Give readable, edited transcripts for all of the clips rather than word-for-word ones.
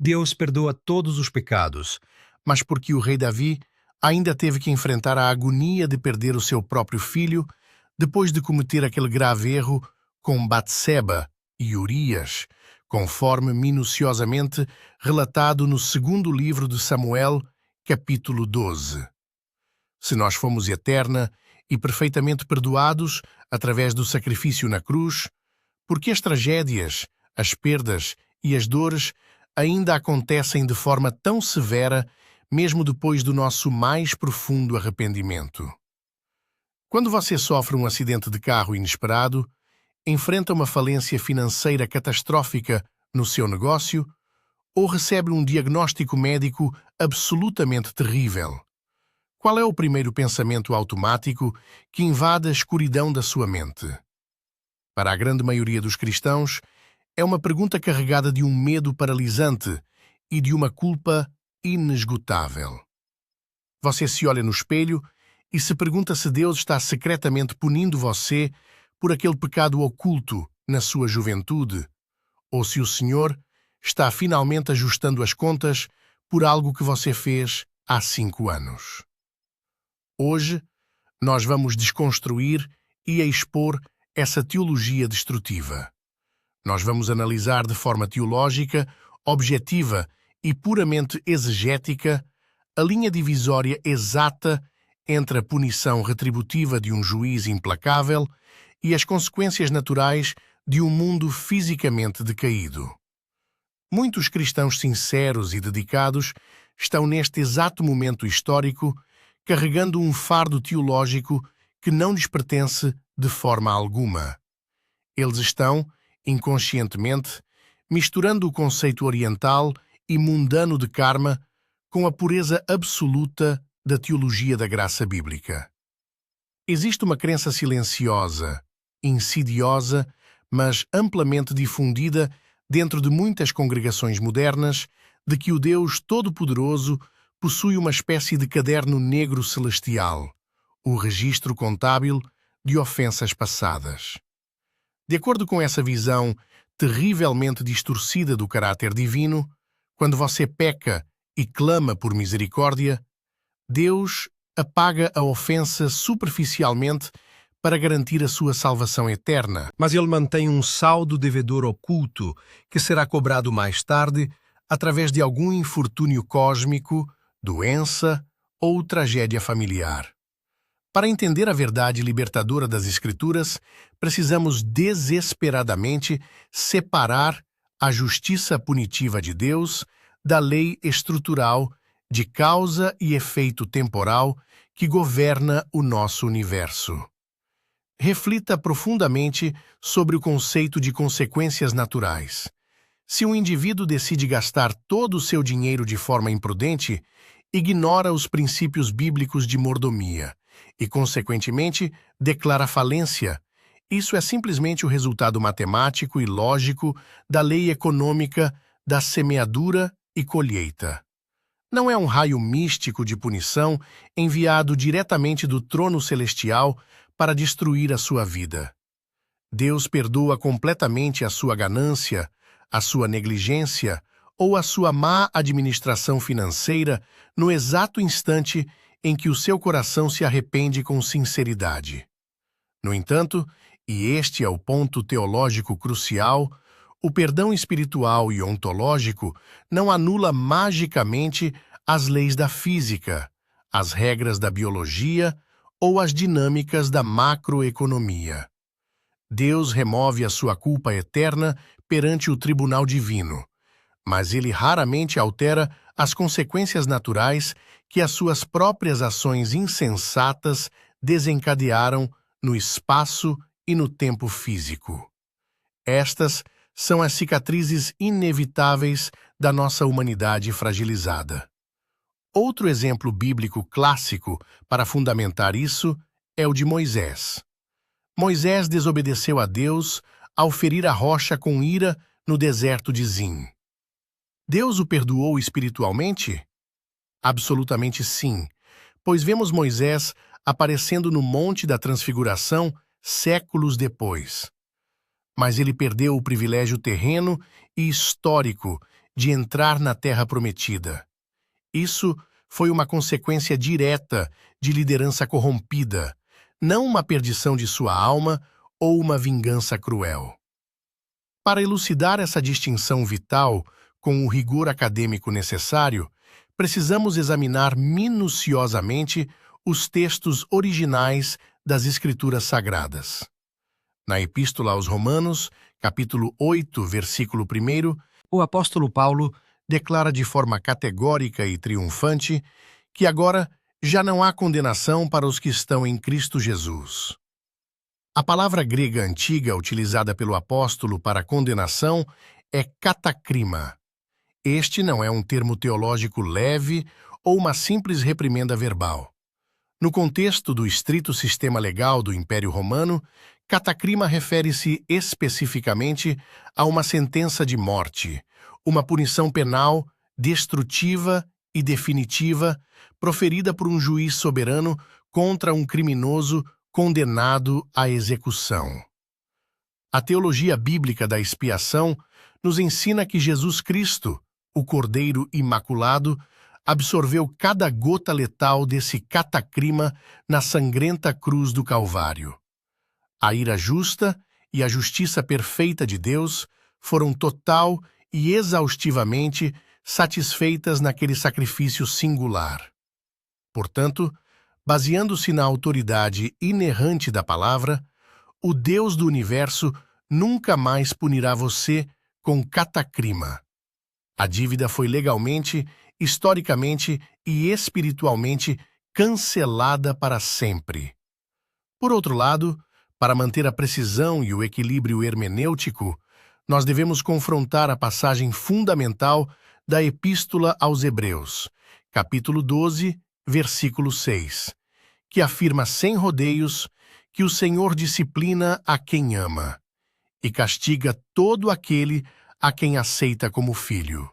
Deus perdoa todos os pecados, mas porque o rei Davi ainda teve que enfrentar a agonia de perder o seu próprio filho depois de cometer aquele grave erro com Batseba e Urias, conforme minuciosamente relatado no segundo livro de Samuel, capítulo 12. Se nós fomos eterna e perfeitamente perdoados através do sacrifício na cruz, porque as tragédias, as perdas e as dores ainda acontecem de forma tão severa mesmo depois do nosso mais profundo arrependimento? Quando você sofre um acidente de carro inesperado, enfrenta uma falência financeira catastrófica no seu negócio ou recebe um diagnóstico médico absolutamente terrível, qual é o primeiro pensamento automático que invade a escuridão da sua mente? Para a grande maioria dos cristãos, é uma pergunta carregada de um medo paralisante e de uma culpa inesgotável. Você se olha no espelho e se pergunta se Deus está secretamente punindo você por aquele pecado oculto na sua juventude, ou se o Senhor está finalmente ajustando as contas por algo que você fez há 5 anos. Hoje, nós vamos desconstruir e expor essa teologia destrutiva. Nós vamos analisar de forma teológica, objetiva e puramente exegética a linha divisória exata entre a punição retributiva de um juiz implacável e as consequências naturais de um mundo fisicamente decaído. Muitos cristãos sinceros e dedicados estão neste exato momento histórico carregando um fardo teológico que não lhes pertence de forma alguma. Eles estão, inconscientemente, misturando o conceito oriental e mundano de karma com a pureza absoluta da teologia da graça bíblica. Existe uma crença silenciosa, insidiosa, mas amplamente difundida dentro de muitas congregações modernas de que o Deus Todo-Poderoso possui uma espécie de caderno negro celestial, o registro contábil de ofensas passadas. De acordo com essa visão terrivelmente distorcida do caráter divino, quando você peca e clama por misericórdia, Deus apaga a ofensa superficialmente para garantir a sua salvação eterna. mas Ele mantém um saldo devedor oculto que será cobrado mais tarde Através de algum infortúnio cósmico, doença ou tragédia familiar. Para entender a verdade libertadora das Escrituras, precisamos desesperadamente separar a justiça punitiva de Deus da lei estrutural de causa e efeito temporal que governa o nosso universo. Reflita profundamente sobre o conceito de consequências naturais. Se um indivíduo decide gastar todo o seu dinheiro de forma imprudente, ignora os princípios bíblicos de mordomia e, consequentemente, declara falência. Isso é simplesmente o resultado matemático e lógico da lei econômica da semeadura e colheita. Não é um raio místico de punição enviado diretamente do trono celestial para destruir a sua vida. Deus perdoa completamente a sua ganância, a sua negligência ou a sua má administração financeira no exato instante em que o seu coração se arrepende com sinceridade. No entanto, e este é o ponto teológico crucial, o perdão espiritual e ontológico não anula magicamente as leis da física, as regras da biologia ou as dinâmicas da macroeconomia. Deus remove a sua culpa eterna perante o tribunal divino, mas ele raramente altera as consequências naturais que as suas próprias ações insensatas desencadearam no espaço e no tempo físico. Estas são as cicatrizes inevitáveis da nossa humanidade fragilizada. Outro exemplo bíblico clássico para fundamentar isso é o de Moisés. Moisés desobedeceu a Deus ao ferir a rocha com ira no deserto de Zin. Deus o perdoou espiritualmente? Absolutamente sim, pois vemos Moisés aparecendo no Monte da Transfiguração séculos depois. Mas ele perdeu o privilégio terreno e histórico de entrar na Terra Prometida. Isso foi uma consequência direta de liderança corrompida, não uma perdição de sua alma ou uma vingança cruel. Para elucidar essa distinção vital com o rigor acadêmico necessário, precisamos examinar minuciosamente os textos originais das Escrituras Sagradas. Na Epístola aos Romanos, capítulo 8, versículo 1, o apóstolo Paulo declara de forma categórica e triunfante que agora já não há condenação para os que estão em Cristo Jesus. A palavra grega antiga utilizada pelo apóstolo para condenação é katakrima. Este não é um termo teológico leve ou uma simples reprimenda verbal. No contexto do estrito sistema legal do Império Romano, katakrima refere-se especificamente a uma sentença de morte, uma punição penal destrutiva e definitiva proferida por um juiz soberano contra um criminoso condenado à execução. A teologia bíblica da expiação nos ensina que Jesus Cristo, o Cordeiro Imaculado, absorveu cada gota letal desse katakrima na sangrenta cruz do Calvário. A ira justa e a justiça perfeita de Deus foram total e exaustivamente satisfeitas naquele sacrifício singular. Portanto, baseando-se na autoridade inerrante da palavra, o Deus do universo nunca mais punirá você com katakrima. A dívida foi legalmente, historicamente e espiritualmente cancelada para sempre. Por outro lado, para manter a precisão e o equilíbrio hermenêutico, nós devemos confrontar a passagem fundamental da Epístola aos Hebreus, capítulo 12, versículo 6, que afirma sem rodeios que o Senhor disciplina a quem ama e castiga todo aquele a quem aceita como filho.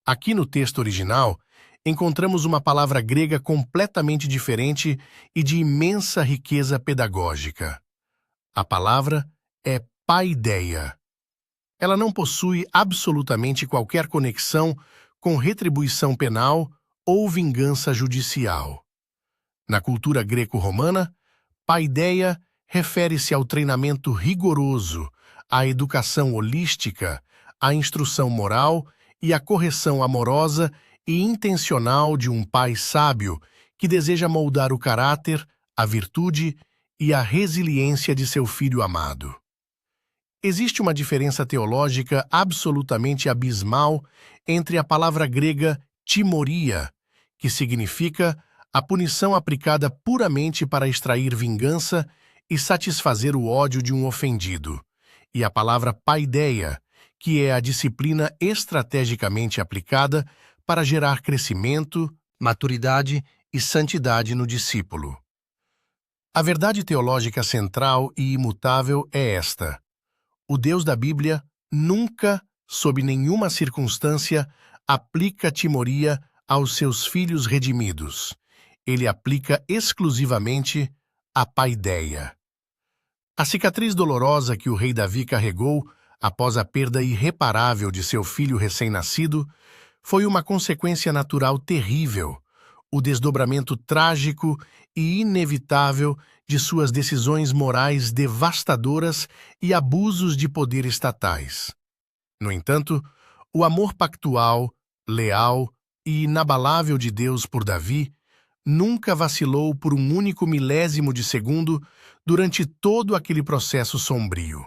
Aqui no texto original, encontramos uma palavra grega completamente diferente e de imensa riqueza pedagógica. A palavra é paideia. Ela não possui absolutamente qualquer conexão com retribuição penal ou vingança judicial. Na cultura greco-romana, paideia refere-se ao treinamento rigoroso, à educação holística, à instrução moral e à correção amorosa e intencional de um pai sábio que deseja moldar o caráter, a virtude e a resiliência de seu filho amado. Existe uma diferença teológica absolutamente abismal entre a palavra grega timoria, que significa a punição aplicada puramente para extrair vingança e satisfazer o ódio de um ofendido, e a palavra paideia, que é a disciplina estrategicamente aplicada para gerar crescimento, maturidade e santidade no discípulo. A verdade teológica central e imutável é esta: o Deus da Bíblia nunca, sob nenhuma circunstância, aplica timoria aos seus filhos redimidos. Ele aplica exclusivamente a paideia. A cicatriz dolorosa que o rei Davi carregou após a perda irreparável de seu filho recém-nascido foi uma consequência natural terrível, o desdobramento trágico e inevitável de suas decisões morais devastadoras e abusos de poder estatais. No entanto, o amor pactual, leal e inabalável de Deus por Davi nunca vacilou por um único milésimo de segundo durante todo aquele processo sombrio.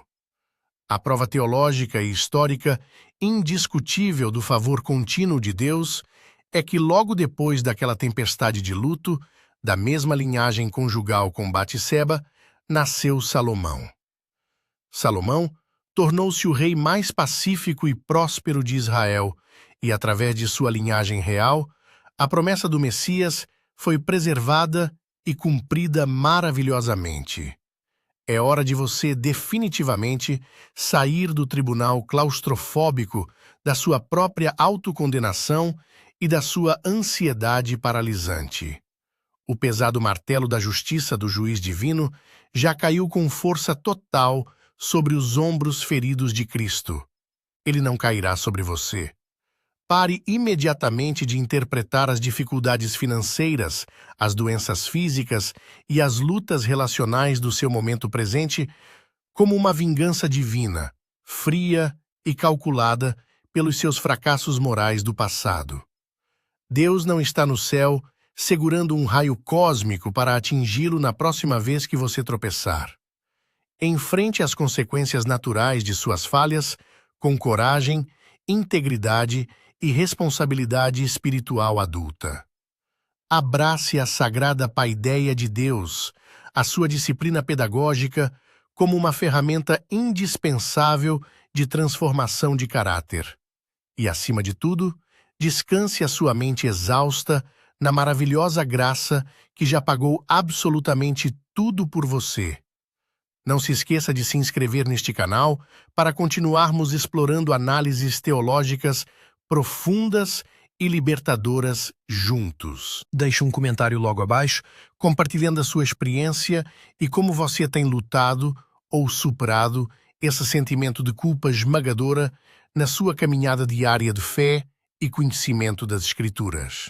A prova teológica e histórica indiscutível do favor contínuo de Deus é que logo depois daquela tempestade de luto, da mesma linhagem conjugal com Batseba, nasceu Salomão. Salomão tornou-se o rei mais pacífico e próspero de Israel e, através de sua linhagem real, a promessa do Messias foi preservada e cumprida maravilhosamente. É hora de você definitivamente sair do tribunal claustrofóbico da sua própria autocondenação e da sua ansiedade paralisante. O pesado martelo da justiça do juiz divino já caiu com força total sobre os ombros feridos de Cristo. Ele não cairá sobre você. Pare imediatamente de interpretar as dificuldades financeiras, as doenças físicas e as lutas relacionais do seu momento presente como uma vingança divina, fria e calculada pelos seus fracassos morais do passado. Deus não está no céu segurando um raio cósmico para atingi-lo na próxima vez que você tropeçar. Enfrente as consequências naturais de suas falhas com coragem, integridade e responsabilidade espiritual adulta. Abrace a sagrada paideia de Deus, a sua disciplina pedagógica, como uma ferramenta indispensável de transformação de caráter. E, acima de tudo, descanse a sua mente exausta na maravilhosa graça que já pagou absolutamente tudo por você. Não se esqueça de se inscrever neste canal para continuarmos explorando análises teológicas profundas e libertadoras juntos. Deixe um comentário logo abaixo, compartilhando a sua experiência e como você tem lutado ou superado esse sentimento de culpa esmagadora na sua caminhada diária de fé e conhecimento das Escrituras.